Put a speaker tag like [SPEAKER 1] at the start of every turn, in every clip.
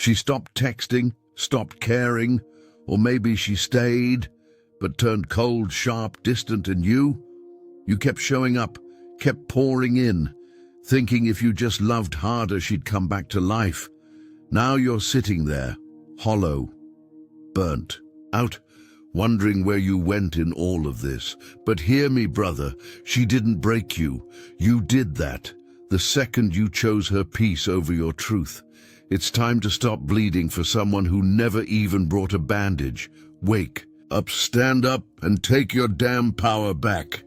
[SPEAKER 1] She stopped texting, stopped caring, or maybe she stayed, but turned cold, sharp, distant, and you kept showing up, kept pouring in, thinking if you just loved harder she'd come back to life. Now you're sitting there, hollow, burnt out, wondering where you went in all of this. But hear me, brother, she didn't break you. You did that the second you chose her peace over your truth. It's time to stop bleeding for someone who never even brought a bandage. Wake up, stand up, and take your damn power back.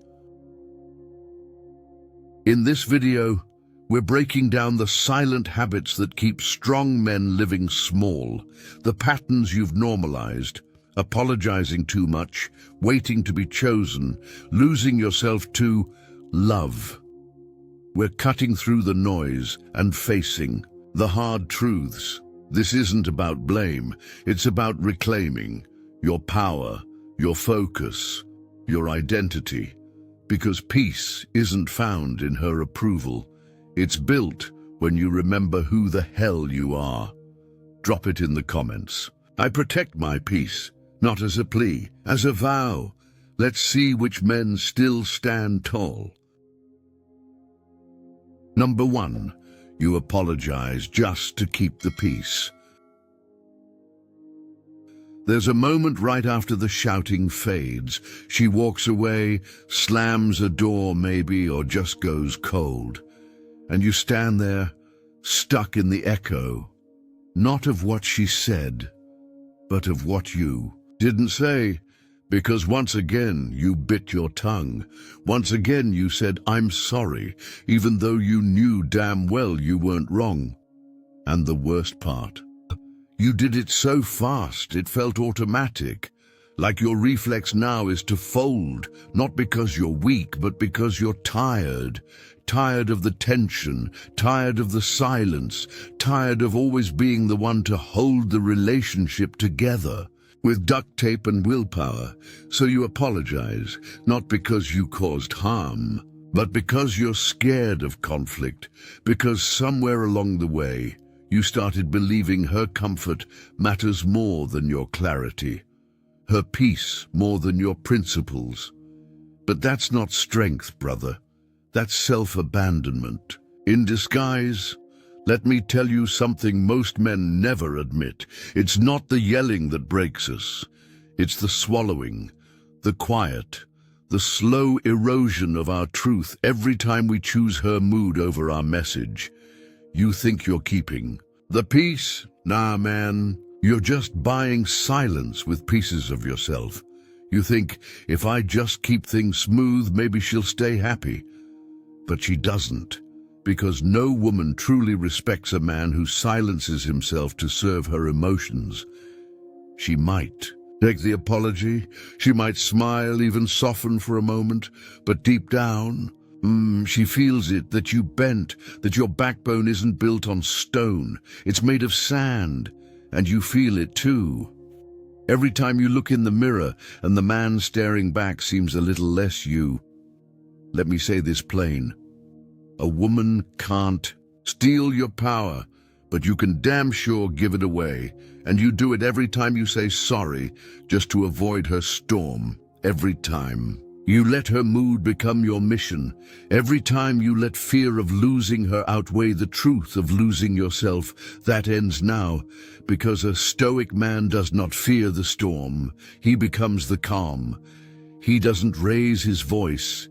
[SPEAKER 1] In this video, we're breaking down the silent habits that keep strong men living small, the patterns you've normalized, apologizing too much, waiting to be chosen, losing yourself to love. We're cutting through the noise and facing the hard truths. This isn't about blame, it's about reclaiming your power, your focus, your identity. Because peace isn't found in her approval. It's built when you remember who the hell you are. Drop it in the comments. I protect my peace, not as a plea, as a vow. Let's see which men still stand tall. Number 1, you apologize just to keep the peace. There's a moment right after the shouting fades. She walks away, slams a door maybe, or just goes cold. And you stand there, stuck in the echo, not of what she said, but of what you didn't say. Because once again, you bit your tongue. Once again, you said, "I'm sorry," even though you knew damn well you weren't wrong. And the worst part, you did it so fast, it felt automatic. Like your reflex now is to fold, not because you're weak, but because you're tired. Tired of the tension, tired of the silence, tired of always being the one to hold the relationship together with duct tape and willpower. So you apologize, not because you caused harm, but because you're scared of conflict, because somewhere along the way, you started believing her comfort matters more than your clarity, her peace more than your principles. But that's not strength, brother. That's self-abandonment. In disguise. Let me tell you something most men never admit. It's not the yelling that breaks us. It's the swallowing, the quiet, the slow erosion of our truth every time we choose her mood over our message. You think you're keeping the peace? Nah, man. You're just buying silence with pieces of yourself. You think, if I just keep things smooth, maybe she'll stay happy. But she doesn't. Because no woman truly respects a man who silences himself to serve her emotions. She might take the apology, she might smile, even soften for a moment, but deep down, she feels it, that you bent, that your backbone isn't built on stone, it's made of sand, and you feel it too. Every time you look in the mirror and the man staring back seems a little less you. Let me say this plain. A woman can't steal your power, but you can damn sure give it away. And you do it every time you say sorry, just to avoid her storm. Every time. You let her mood become your mission. Every time you let fear of losing her outweigh the truth of losing yourself. That ends now, because a stoic man does not fear the storm. He becomes the calm. He doesn't raise his voice.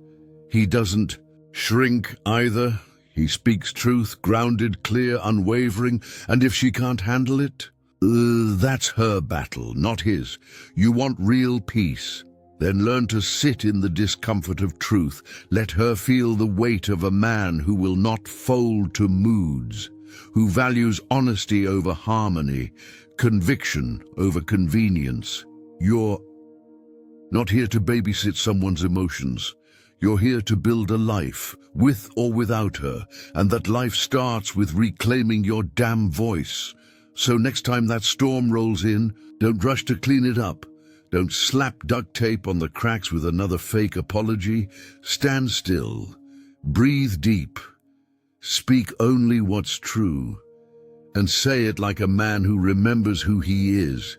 [SPEAKER 1] He doesn't shrink either. He speaks truth, grounded, clear, unwavering, and if she can't handle it, that's her battle, not his. You want real peace, then learn to sit in the discomfort of truth. Let her feel the weight of a man who will not fold to moods, who values honesty over harmony, conviction over convenience. You're not here to babysit someone's emotions. You're here to build a life, with or without her, and that life starts with reclaiming your damn voice. So next time that storm rolls in, don't rush to clean it up. Don't slap duct tape on the cracks with another fake apology. Stand still, breathe deep, speak only what's true, And say it like a man who remembers who he is.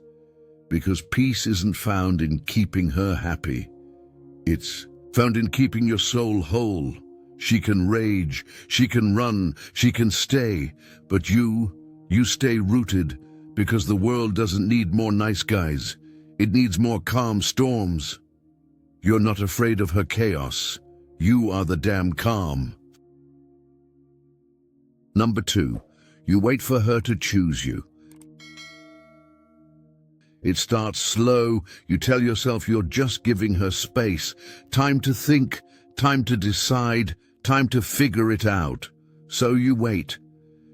[SPEAKER 1] Because peace isn't found in keeping her happy. It's found in keeping your soul whole. She can rage, she can run, she can stay, but you stay rooted, because the world doesn't need more nice guys. It needs more calm storms. You're not afraid of her chaos. You are the damn calm. Number 2, you wait for her to choose you. It starts slow. You tell yourself you're just giving her space, time to think, time to decide, time to figure it out. So you wait.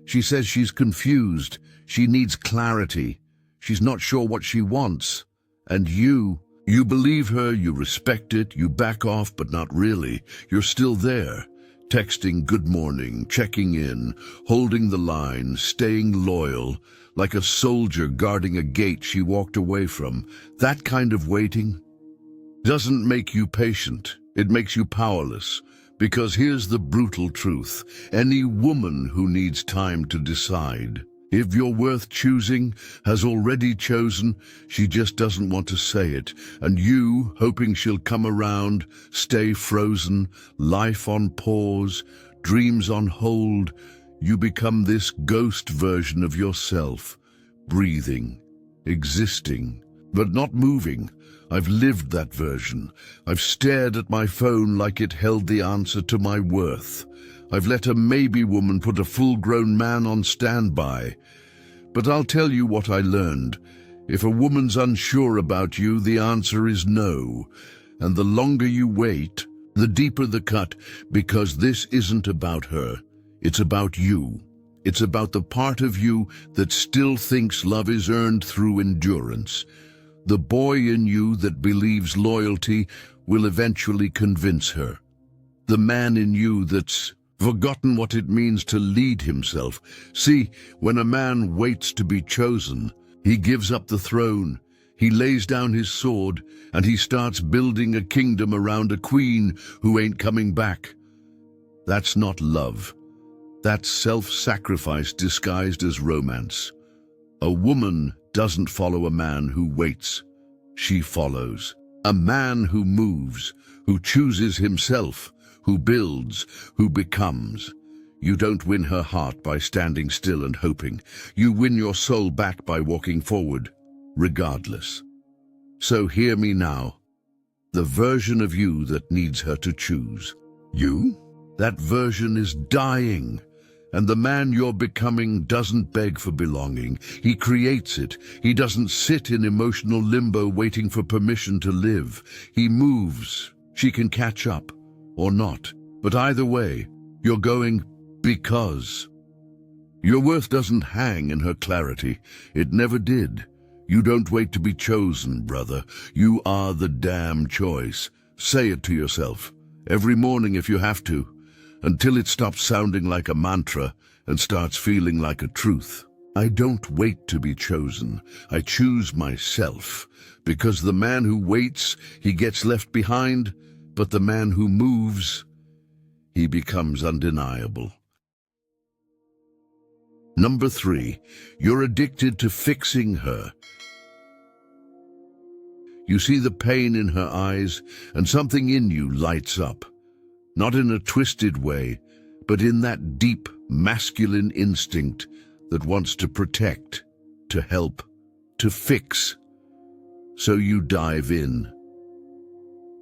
[SPEAKER 1] She says she's confused. She needs clarity. She's not sure what she wants. And you believe her, you respect it, you back off, but not really. You're still there, texting good morning, checking in, holding the line, staying loyal, like a soldier guarding a gate she walked away from. That kind of waiting doesn't make you patient. It makes you powerless. Because here's the brutal truth. Any woman who needs time to decide if you're worth choosing has already chosen. She just doesn't want to say it. And you, hoping she'll come around, stay frozen, life on pause, dreams on hold. You become this ghost version of yourself, breathing, existing, but not moving. I've lived that version. I've stared at my phone like it held the answer to my worth. I've let a maybe woman put a full-grown man on standby. But I'll tell you what I learned. If a woman's unsure about you, the answer is no. And the longer you wait, the deeper the cut, because this isn't about her. It's about you. It's about the part of you that still thinks love is earned through endurance. The boy in you that believes loyalty will eventually convince her. The man in you that's forgotten what it means to lead himself. See, when a man waits to be chosen, he gives up the throne, he lays down his sword, and he starts building a kingdom around a queen who ain't coming back. That's not love. That's self-sacrifice disguised as romance. A woman doesn't follow a man who waits. She follows a man who moves, who chooses himself, who builds, who becomes. You don't win her heart by standing still and hoping. You win your soul back by walking forward, regardless. So hear me now. The version of you that needs her to choose. You? That version is dying. And the man you're becoming doesn't beg for belonging. He creates it. He doesn't sit in emotional limbo waiting for permission to live. He moves. She can catch up, or not. But either way, you're going because. Your worth doesn't hang in her clarity. It never did. You don't wait to be chosen, brother. You are the damn choice. Say it to yourself, every morning if you have to, until it stops sounding like a mantra and starts feeling like a truth. I don't wait to be chosen. I choose myself. Because the man who waits, he gets left behind, but the man who moves, he becomes undeniable. Number 3, you're addicted to fixing her. You see the pain in her eyes, and something in you lights up. Not in a twisted way, but in that deep, masculine instinct that wants to protect, to help, to fix. So you dive in.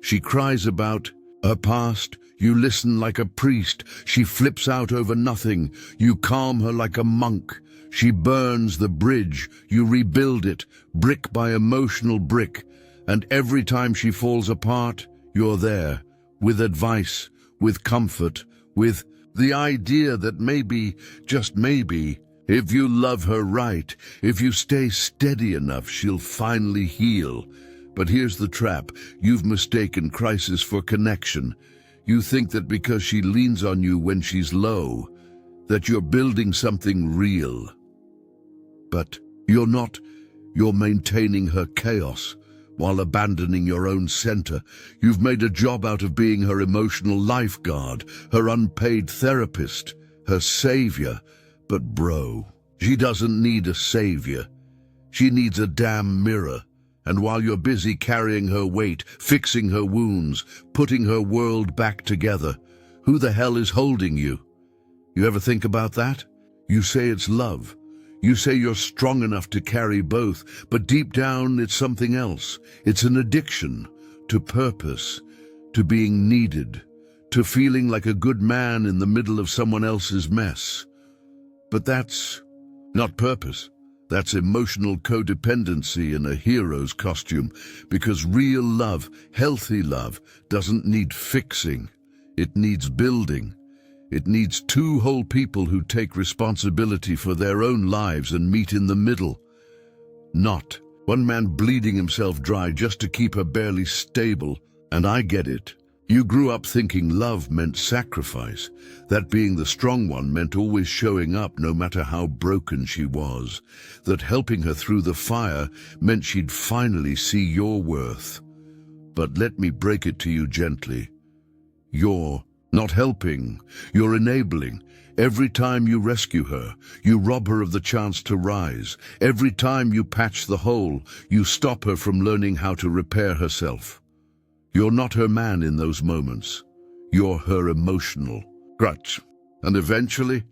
[SPEAKER 1] She cries about her past. You listen like a priest. She flips out over nothing. You calm her like a monk. She burns the bridge. You rebuild it, brick by emotional brick. And every time she falls apart, you're there, with advice, with comfort, with the idea that maybe, just maybe, if you love her right, if you stay steady enough, she'll finally heal. But here's the trap. You've mistaken crisis for connection. You think that because she leans on you when she's low, that you're building something real. But you're not. You're maintaining her chaos while abandoning your own center. You've made a job out of being her emotional lifeguard, her unpaid therapist, her savior. But bro, She doesn't need a savior. She needs a damn mirror. And while you're busy carrying her weight, fixing her wounds, putting her world back together, who the hell is holding you? You ever think about that? You say it's love. You say you're strong enough to carry both, but deep down it's something else. It's an addiction to purpose, to being needed, to feeling like a good man in the middle of someone else's mess. But that's not purpose. That's emotional codependency in a hero's costume, because real love, healthy love, doesn't need fixing. It needs building. It needs two whole people who take responsibility for their own lives and meet in the middle. Not one man bleeding himself dry just to keep her barely stable. And I get it. You grew up thinking love meant sacrifice, that being the strong one meant always showing up no matter how broken she was, that helping her through the fire meant she'd finally see your worth. But let me break it to you gently. You're not helping, you're enabling. Every time you rescue her, you rob her of the chance to rise. Every time you patch the hole, you stop her from learning how to repair herself. You're not her man in those moments. You're her emotional crutch. And eventually,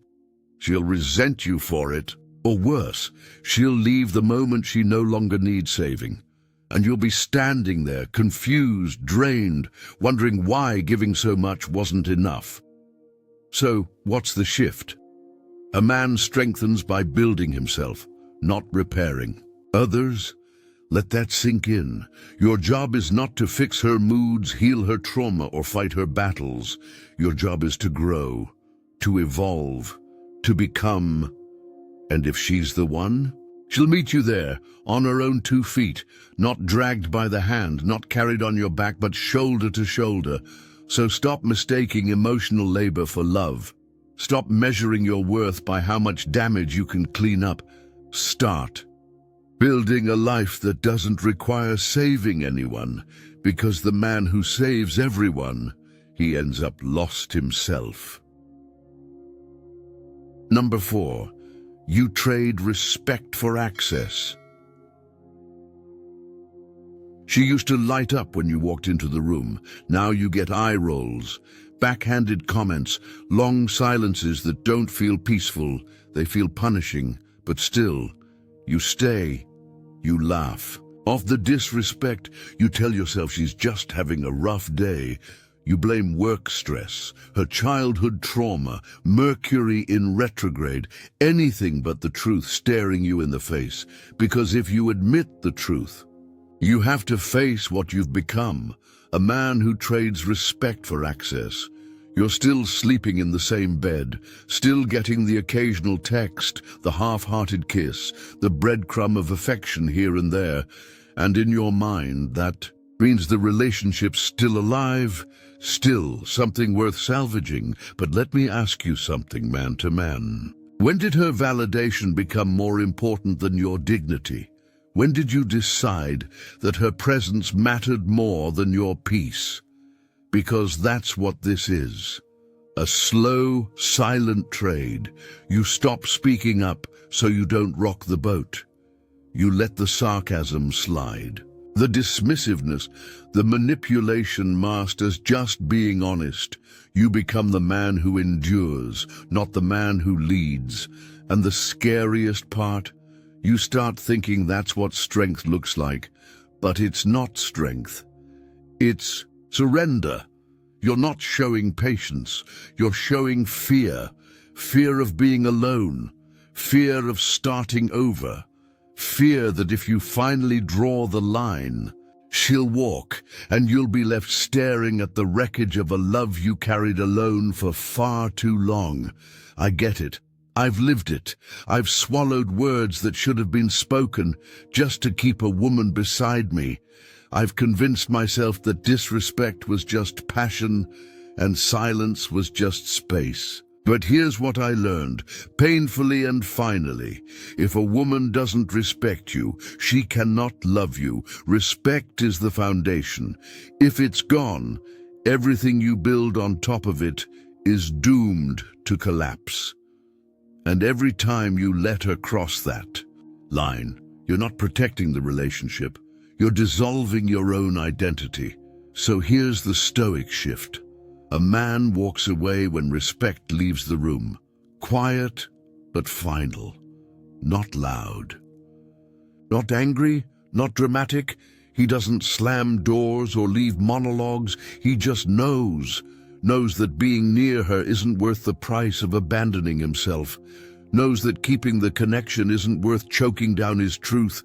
[SPEAKER 1] she'll resent you for it. Or worse, she'll leave the moment she no longer needs saving. And you'll be standing there, confused, drained, wondering why giving so much wasn't enough. So, what's the shift? A man strengthens by building himself, not repairing. Others, let that sink in. Your job is not to fix her moods, heal her trauma, or fight her battles. Your job is to grow, to evolve, to become. And if she's the one, she'll meet you there, on her own 2 feet, not dragged by the hand, not carried on your back, but shoulder to shoulder. So stop mistaking emotional labor for love. Stop measuring your worth by how much damage you can clean up. Start building a life that doesn't require saving anyone, because the man who saves everyone, he ends up lost himself. Number 4, you trade respect for access. She used to light up when you walked into the room. Now you get eye rolls, backhanded comments, long silences that don't feel peaceful. They feel punishing, but still, you stay, you laugh. Off the disrespect, you tell yourself she's just having a rough day. You blame work stress, her childhood trauma, Mercury in retrograde, anything but the truth staring you in the face. Because if you admit the truth, you have to face what you've become, a man who trades respect for access. You're still sleeping in the same bed, still getting the occasional text, the half-hearted kiss, the breadcrumb of affection here and there. And in your mind, that means the relationship's still alive, still something worth salvaging. But let me ask you something, man to man. When did her validation become more important than your dignity? When did you decide that her presence mattered more than your peace? Because that's what this is. A slow, silent trade. You stop speaking up so you don't rock the boat. You let the sarcasm slide, the dismissiveness, the manipulation masked as just being honest. You become the man who endures, not the man who leads. And the scariest part, you start thinking that's what strength looks like. But it's not strength. It's surrender. You're not showing patience. You're showing fear. Fear of being alone. Fear of starting over. Fear that if you finally draw the line, she'll walk and you'll be left staring at the wreckage of a love you carried alone for far too long. I get it. I've lived it. I've swallowed words that should have been spoken just to keep a woman beside me. I've convinced myself that disrespect was just passion and silence was just space. But here's what I learned, painfully and finally. If a woman doesn't respect you, she cannot love you. Respect is the foundation. If it's gone, everything you build on top of it is doomed to collapse. And every time you let her cross that line, you're not protecting the relationship, you're dissolving your own identity. So here's the Stoic shift. A man walks away when respect leaves the room. Quiet, but final. Not loud. Not angry, not dramatic. He doesn't slam doors or leave monologues. He just knows that being near her isn't worth the price of abandoning himself. Knows that keeping the connection isn't worth choking down his truth.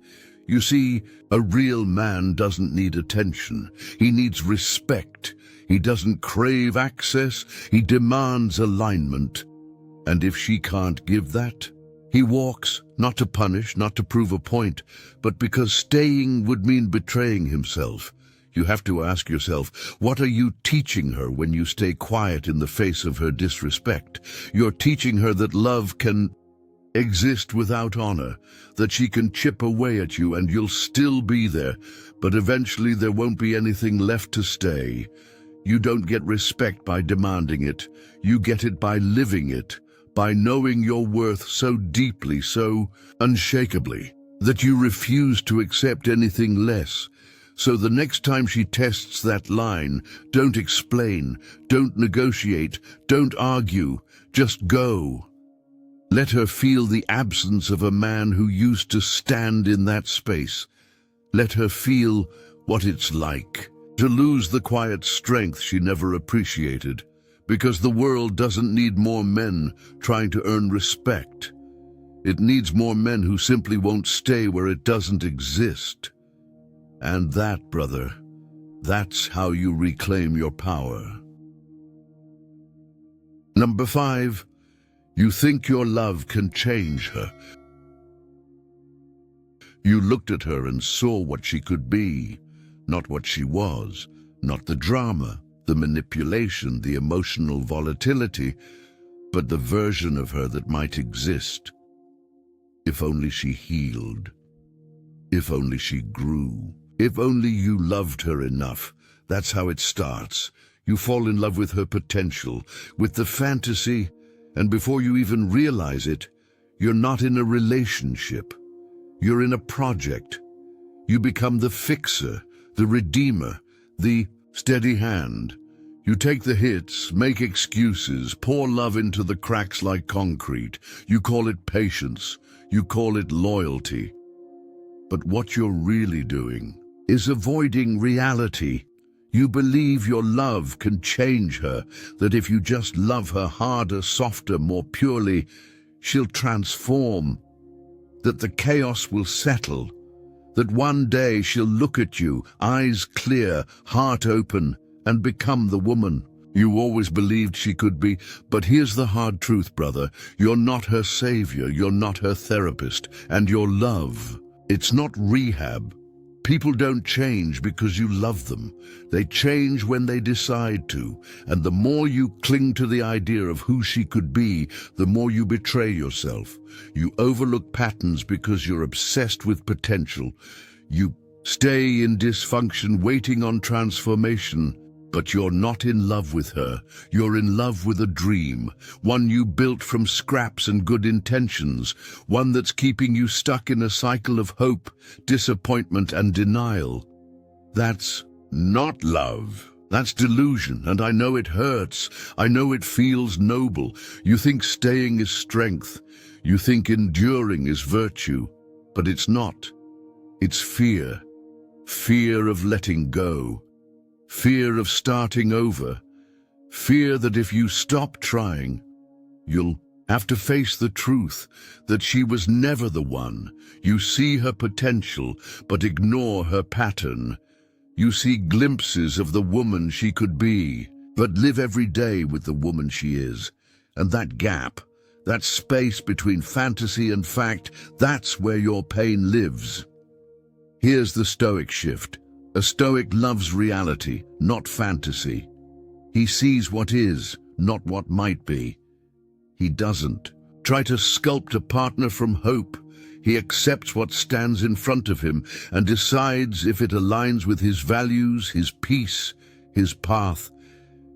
[SPEAKER 1] You see, a real man doesn't need attention. He needs respect. He doesn't crave access. He demands alignment. And if she can't give that, he walks, not to punish, not to prove a point, but because staying would mean betraying himself. You have to ask yourself, what are you teaching her when you stay quiet in the face of her disrespect? You're teaching her that love can exist without honor, that she can chip away at you and you'll still be there, but eventually there won't be anything left to stay. You don't get respect by demanding it. You get it by living it, by knowing your worth so deeply, so unshakably, that you refuse to accept anything less. So the next time she tests that line, don't explain, don't negotiate, don't argue, just go. Let her feel the absence of a man who used to stand in that space. Let her feel what it's like to lose the quiet strength she never appreciated, because the world doesn't need more men trying to earn respect. It needs more men who simply won't stay where it doesn't exist. And that, brother, that's how you reclaim your power. Number 5, you think your love can change her. You looked at her and saw what she could be, not what she was, not the drama, the manipulation, the emotional volatility, but the version of her that might exist. If only she healed. If only she grew. If only you loved her enough. That's how it starts. You fall in love with her potential, with the fantasy, and before you even realize it, you're not in a relationship. You're in a project. You become the fixer, the redeemer, the steady hand. You take the hits, make excuses, pour love into the cracks like concrete. You call it patience. You call it loyalty. But what you're really doing is avoiding reality. You believe your love can change her, that if you just love her harder, softer, more purely, she'll transform, that the chaos will settle, that one day she'll look at you, eyes clear, heart open, and become the woman you always believed she could be. But here's the hard truth, brother. You're not her savior, you're not her therapist, and your love, it's not rehab. People don't change because you love them. They change when they decide to. And the more you cling to the idea of who she could be, the more you betray yourself. You overlook patterns because you're obsessed with potential. You stay in dysfunction waiting on transformation. But you're not in love with her. You're in love with a dream, one you built from scraps and good intentions, one that's keeping you stuck in a cycle of hope, disappointment, and denial. That's not love. That's delusion, and I know it hurts. I know it feels noble. You think staying is strength. You think enduring is virtue. But it's not. It's fear. Fear of letting go. Fear of starting over. Fear that if you stop trying, you'll have to face the truth that she was never the one. You see her potential, but ignore her pattern. You see glimpses of the woman she could be, but live every day with the woman she is. And that gap, that space between fantasy and fact, that's where your pain lives. Here's the Stoic shift. A Stoic loves reality, not fantasy. He sees what is, not what might be. He doesn't try to sculpt a partner from hope. He accepts what stands in front of him and decides if it aligns with his values, his peace, his path.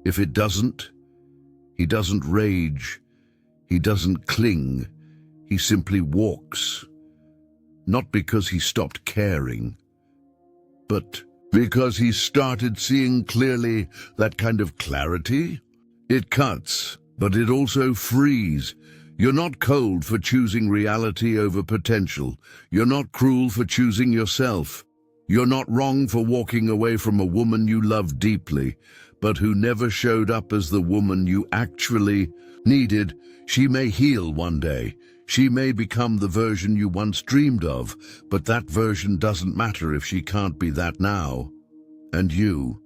[SPEAKER 1] If it doesn't, he doesn't rage. He doesn't cling. He simply walks, not because he stopped caring, but because he started seeing clearly. That kind of clarity, it cuts, but it also frees. You're not cold for choosing reality over potential. You're not cruel for choosing yourself. You're not wrong for walking away from a woman you love deeply, but who never showed up as the woman you actually needed. She may heal one day. She may become the version you once dreamed of, but that version doesn't matter if she can't be that now. And you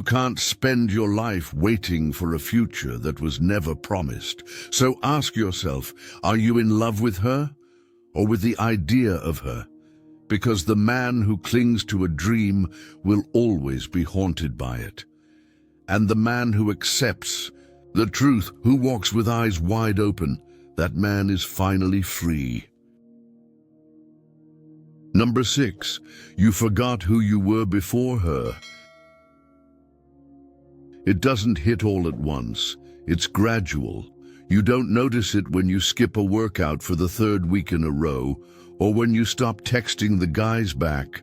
[SPEAKER 1] can't spend your life waiting for a future that was never promised. So ask yourself, are you in love with her or with the idea of her? Because the man who clings to a dream will always be haunted by it. And the man who accepts the truth, who walks with eyes wide open, that man is finally free. Number 6, you forgot who you were before her. It doesn't hit all at once. It's gradual. You don't notice it when you skip a workout for the 3rd week in a row, or when you stop texting the guys back,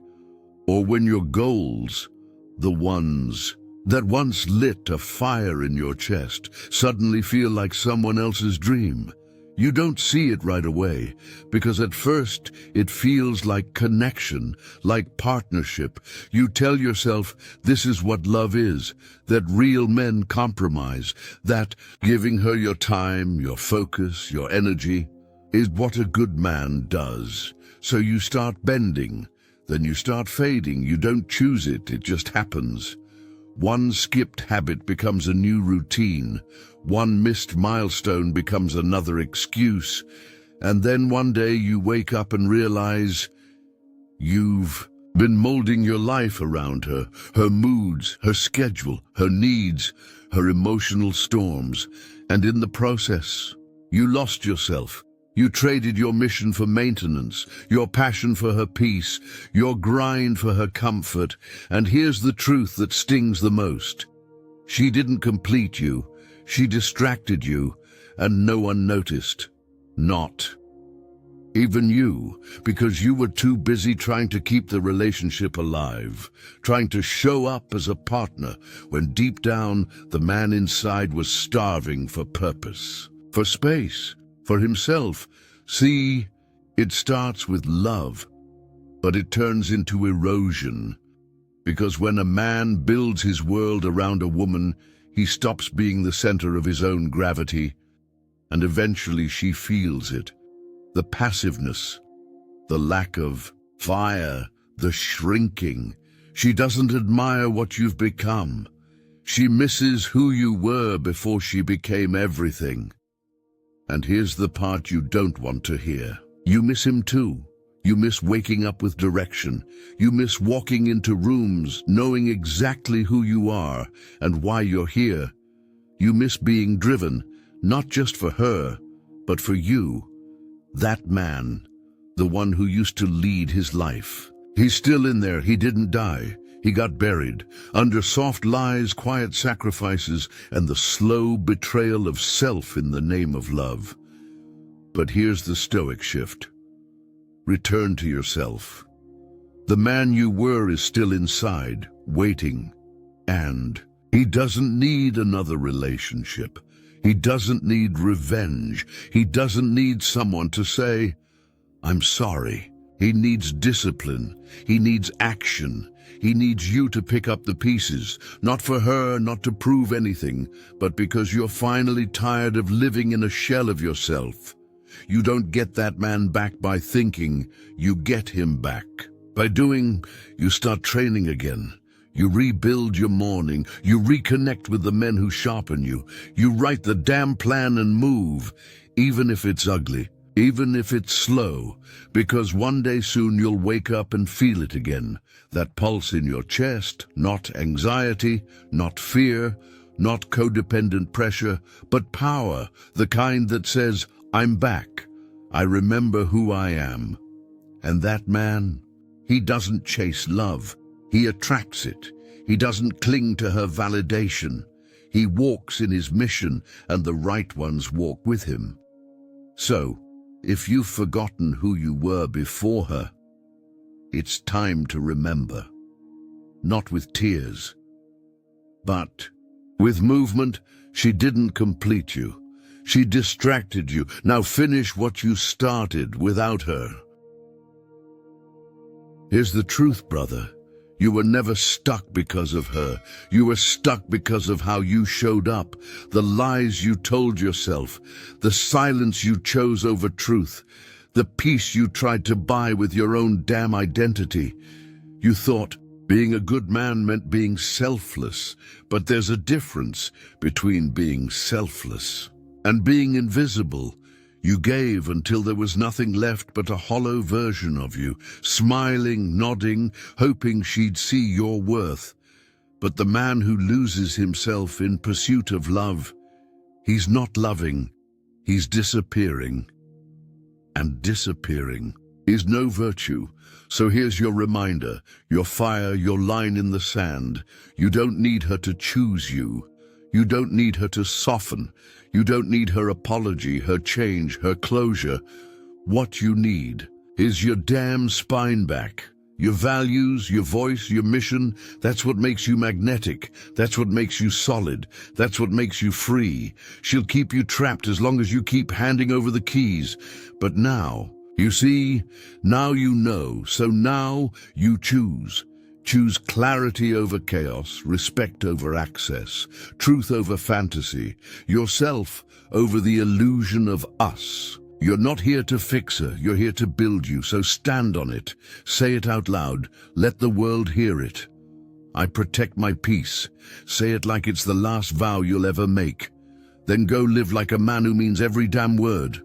[SPEAKER 1] or when your goals, the ones that once lit a fire in your chest, suddenly feel like someone else's dream. You don't see it right away, because at first it feels like connection, like partnership. You tell yourself this is what love is, that real men compromise, that giving her your time, your focus, your energy is what a good man does. So you start bending, then you start fading. You don't choose it, it just happens. One skipped habit becomes a new routine. One missed milestone becomes another excuse. And then one day you wake up and realize you've been molding your life around her, her moods, her schedule, her needs, her emotional storms. And in the process, you lost yourself. You traded your mission for maintenance, your passion for her peace, your grind for her comfort. And here's the truth that stings the most. She didn't complete you. She distracted you, and no one noticed. Not even you, because you were too busy trying to keep the relationship alive, trying to show up as a partner, when deep down the man inside was starving for purpose, for space, for himself. See, it starts with love, but it turns into erosion. Because when a man builds his world around a woman, he stops being the center of his own gravity, and eventually she feels it. The passiveness, the lack of fire, the shrinking. She doesn't admire what you've become. She misses who you were before she became everything. And here's the part you don't want to hear. You miss him too. You miss waking up with direction. You miss walking into rooms knowing exactly who you are and why you're here. You miss being driven, not just for her, but for you. That man, the one who used to lead his life. He's still in there. He didn't die. He got buried under soft lies, quiet sacrifices, and the slow betrayal of self in the name of love. But here's the Stoic shift. Return to yourself. The man you were is still inside, waiting. And he doesn't need another relationship. He doesn't need revenge. He doesn't need someone to say, I'm sorry. He needs discipline. He needs action. He needs you to pick up the pieces, not for her, not to prove anything, but because you're finally tired of living in a shell of yourself. You don't get that man back by thinking, you get him back. By doing, you start training again. You rebuild your morning. You reconnect with the men who sharpen you. You write the damn plan and move, even if it's ugly, even if it's slow, because one day soon you'll wake up and feel it again. That pulse in your chest, not anxiety, not fear, not codependent pressure, but power, the kind that says, I'm back. I remember who I am. And that man, he doesn't chase love. He attracts it. He doesn't cling to her validation. He walks in his mission, and the right ones walk with him. So, If you've forgotten who you were before her, it's time to remember. Not with tears, but with movement. She didn't complete you. She distracted you. Now finish what you started without her. Here's the truth, brother. You were never stuck because of her. You were stuck because of how you showed up, the lies you told yourself, the silence you chose over truth, the peace you tried to buy with your own damn identity. You thought being a good man meant being selfless, but there's a difference between being selfless and being invisible. You gave until there was nothing left but a hollow version of you, smiling, nodding, hoping she'd see your worth. But the man who loses himself in pursuit of love, he's not loving, he's disappearing. And disappearing is no virtue. So here's your reminder, your fire, your line in the sand. You don't need her to choose you. You don't need her to soften. You don't need her apology, her change, her closure. What you need is your damn spine back. Your values, your voice, your mission. That's what makes you magnetic. That's what makes you solid. That's what makes you free. She'll keep you trapped as long as you keep handing over the keys. But now, you see, now you know. So now you choose. Choose clarity over chaos, respect over access, truth over fantasy, yourself over the illusion of us. You're not here to fix her, you're here to build you, so stand on it. Say it out loud, let the world hear it. I protect my peace. Say it like it's the last vow you'll ever make. Then go live like a man who means every damn word.